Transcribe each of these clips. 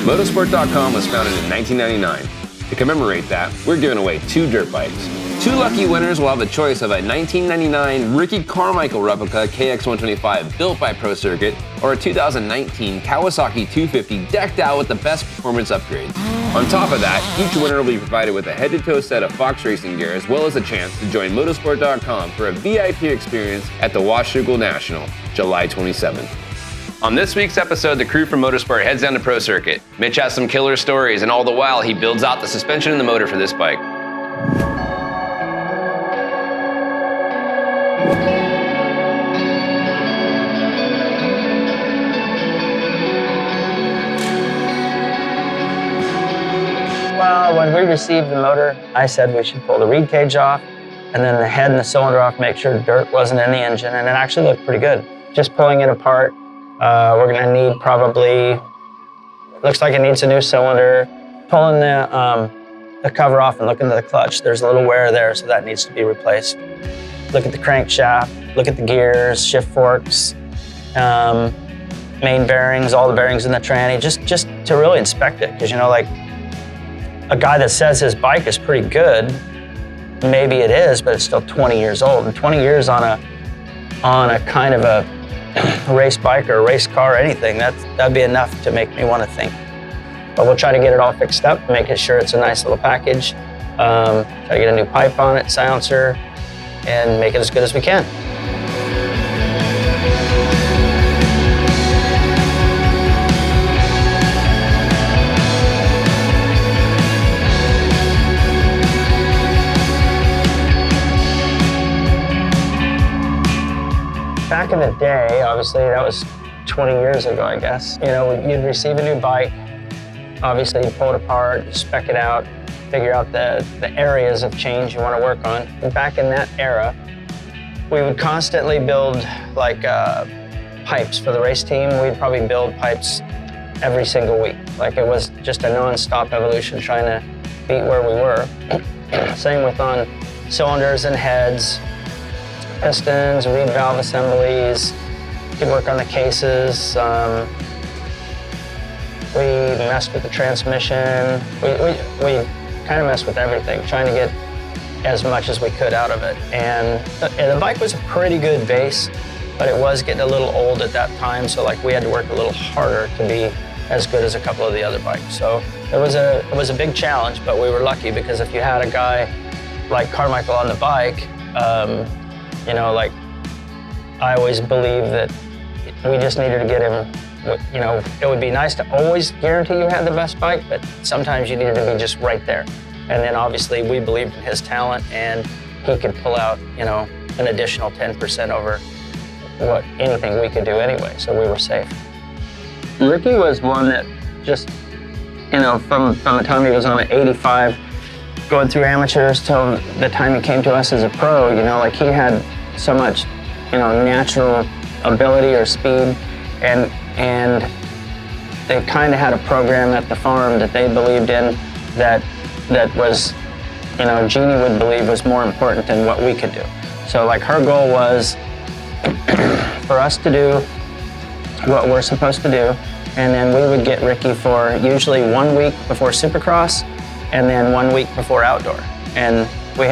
MotorSport.com was founded in 1999. To commemorate that, we're giving away 2 dirt bikes. 2 lucky winners will have the choice of a 1999 Ricky Carmichael Replica KX250 built by Pro Circuit, or a 2019 Kawasaki 250 decked out with the best performance upgrades. On top of that, each winner will be provided with a head-to-toe set of Fox racing gear, as well as a chance to join MotorSport.com for a VIP experience at the Washougal National, July 27th. On this week's episode, the crew from Motorsport heads down to Pro Circuit. Mitch has some killer stories, and all the while, he builds out the suspension and the motor for this bike. Well, when we received the motor, I said we should pull the reed cage off, and then the head and the cylinder off, make sure dirt wasn't in the engine, and it actually looked pretty good. Just pulling it apart, we're gonna need probably, looks like it needs a new cylinder. Pulling the cover off and looking at the clutch, there's a little wear there, so that needs to be replaced. Look at the crankshaft, look at the gears, shift forks, main bearings, all the bearings in the tranny, just to really inspect it. Because, you know, like, a guy that says his bike is pretty good, maybe it is, but it's still 20 years old. And 20 years on a kind of a race bike or a race car or anything, that'd be enough to make me want to think. But we'll try to get it all fixed up, making sure it's a nice little package. Try to get a new pipe on it, silencer, and make it as good as we can. Back in the day, obviously, that was 20 years ago, I guess. You know, you'd receive a new bike. Obviously, you pull it apart, you spec it out, figure out the areas of change you want to work on. And back in that era, we would constantly build like pipes for the race team. We'd probably build pipes every single week. Like, it was just a non-stop evolution trying to beat where we were. Same with on cylinders and heads, pistons, reed valve assemblies. You could work on the cases. We messed with the transmission. We kind of messed with everything, trying to get as much as we could out of it. And the bike was a pretty good base, but it was getting a little old at that time, so like we had to work a little harder to be as good as a couple of the other bikes. So it was a big challenge, but we were lucky because if you had a guy like Carmichael on the bike, you know, like, I always believe that we just needed to get him, you know, it would be nice to always guarantee you had the best bike, but sometimes you needed to be just right there. And then obviously we believed in his talent, and he could pull out, you know, an additional 10% over what anything we could do anyway, so we were safe. Ricky was one that just, you know, from the time he was on at 85, going through amateurs till the time he came to us as a pro, you know, like, he had so much, you know, natural ability or speed, and they kind of had a program at the farm that they believed in that was, you know, Jeannie would believe was more important than what we could do. So, like, her goal was for us to do what we're supposed to do, and then we would get Ricky for usually 1 week before Supercross, and then 1 week before outdoor. And we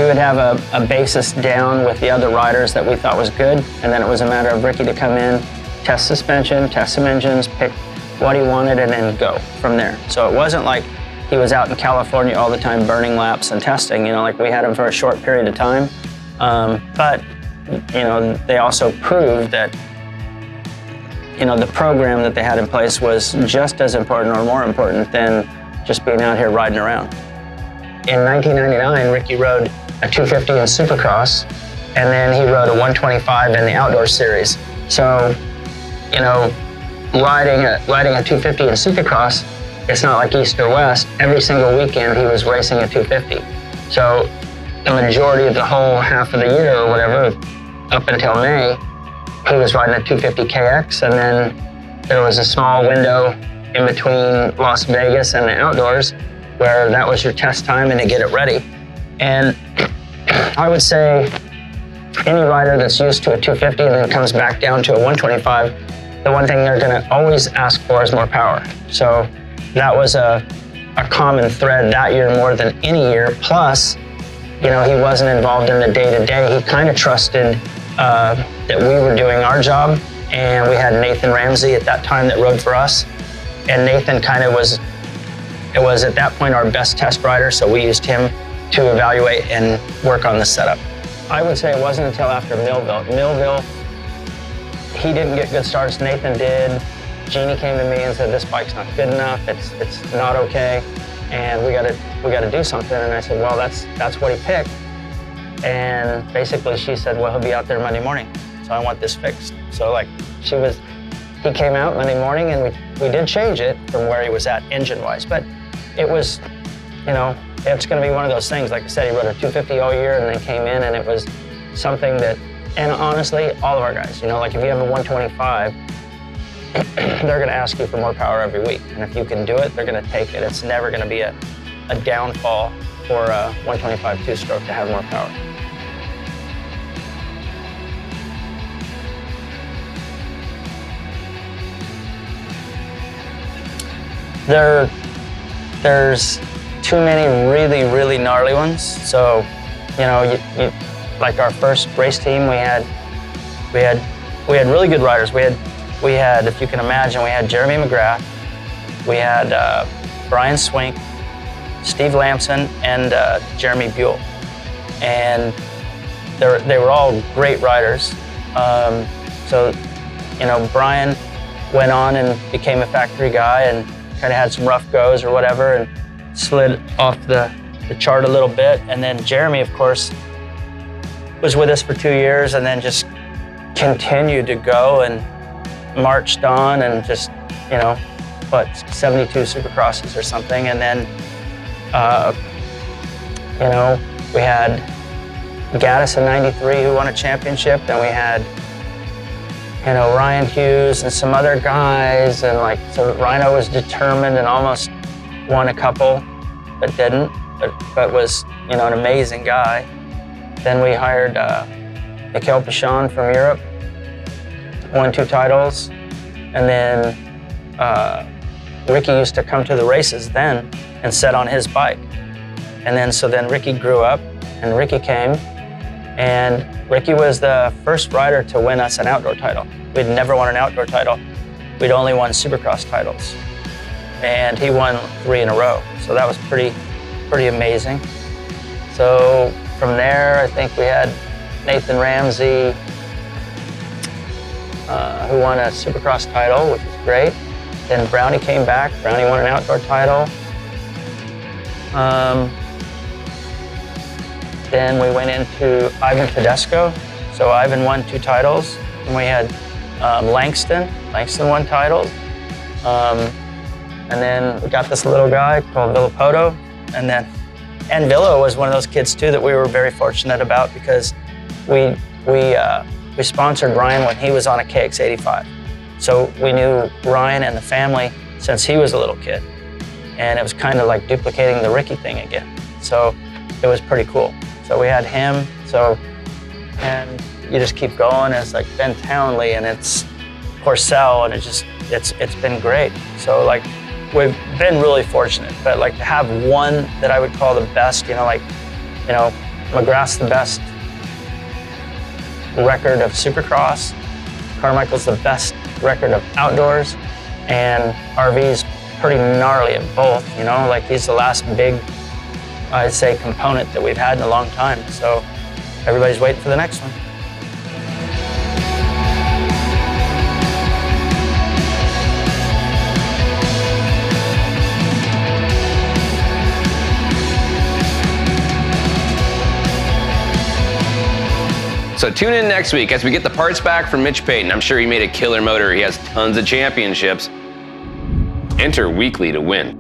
would have a basis down with the other riders that we thought was good, and then it was a matter of Ricky to come in, test suspension, test some engines, pick what he wanted, and then go from there. So it wasn't like he was out in California all the time burning laps and testing, you know, like, we had him for a short period of time. But, you know, they also proved that, you know, the program that they had in place was just as important or more important than just being out here riding around. In 1999, Ricky rode a 250 in Supercross, and then he rode a 125 in the outdoor series. So, you know, riding a 250 in Supercross, it's not like East or West. Every single weekend he was racing a 250. So the majority of the whole half of the year or whatever, up until May, he was riding a 250 KX, and then there was a small window in between Las Vegas and the outdoors where that was your test time and to get it ready. And I would say any rider that's used to a 250 and then comes back down to a 125, the one thing they're going to always ask for is more power. So that was a common thread that year more than any year. Plus, he wasn't involved in the day-to-day. He kind of trusted that we were doing our job, and we had Nathan Ramsey at that time that rode for us. And Nathan kind of was at that point our best test rider, so we used him to evaluate and work on the setup. I would say it wasn't until after Millville, he didn't get good starts, Nathan did. Jeannie came to me and said, this bike's not good enough, it's not okay, and we gotta do something. And I said, well, that's what he picked. And basically she said, well, he'll be out there Monday morning, so I want this fixed. So he came out Monday morning, and we did change it from where he was at engine-wise, but it was, it's gonna be one of those things. Like I said, he rode a 250 all year and then came in, and it was something that, and honestly, all of our guys, like if you have a 125, they're gonna ask you for more power every week. And if you can do it, they're gonna take it. It's never gonna be a downfall for a 125 two-stroke to have more power. There's too many really, really gnarly ones. So, like our first race team, we had really good riders. We had, if you can imagine, we had Jeremy McGrath, we had Brian Swink, Steve Lamson, and Jeremy Buell. And they were all great riders. So, Brian went on and became a factory guy and kind of had some rough goes or whatever and slid off the chart a little bit. And then Jeremy, of course, was with us for 2 years and then just continued to go and marched on and just, 72 Supercrosses or something. And then, we had Gaddis in '93 who won a championship. Then we had, Ryan Hughes and some other guys. And so Rhino was determined and almost won a couple, but didn't, but was, an amazing guy. Then we hired Mikel Pichon from Europe, won 2 titles. And then Ricky used to come to the races then and sit on his bike. And then Ricky grew up and Ricky came, and Ricky was the first rider to win us an outdoor title. We'd never won an outdoor title. We'd only won Supercross titles. And he won 3 in a row. So that was pretty amazing. So from there, I think we had Nathan Ramsey, who won a Supercross title, which was great. Then Brownie came back. Brownie won an outdoor title. Then we went into Ivan Tedesco. So Ivan won 2 titles. And we had Langston. Langston won titles. And then we got this little guy called Villapoto. And Villa was one of those kids too that we were very fortunate about, because we sponsored Ryan when he was on a KX85. So we knew Ryan and the family since he was a little kid. And it was kind of like duplicating the Ricky thing again. So it was pretty cool. So we had him. And you just keep going. It's like Ben Townley, and it's Porcel, and it's been great. So we've been really fortunate, but to have one that I would call the best, McGrath's the best record of Supercross, Carmichael's the best record of outdoors, and RV's pretty gnarly at both, he's the last big, I'd say, component that we've had in a long time. So everybody's waiting for the next one. So tune in next week as we get the parts back from Mitch Payton. I'm sure he made a killer motor. He has tons of championships. Enter weekly to win.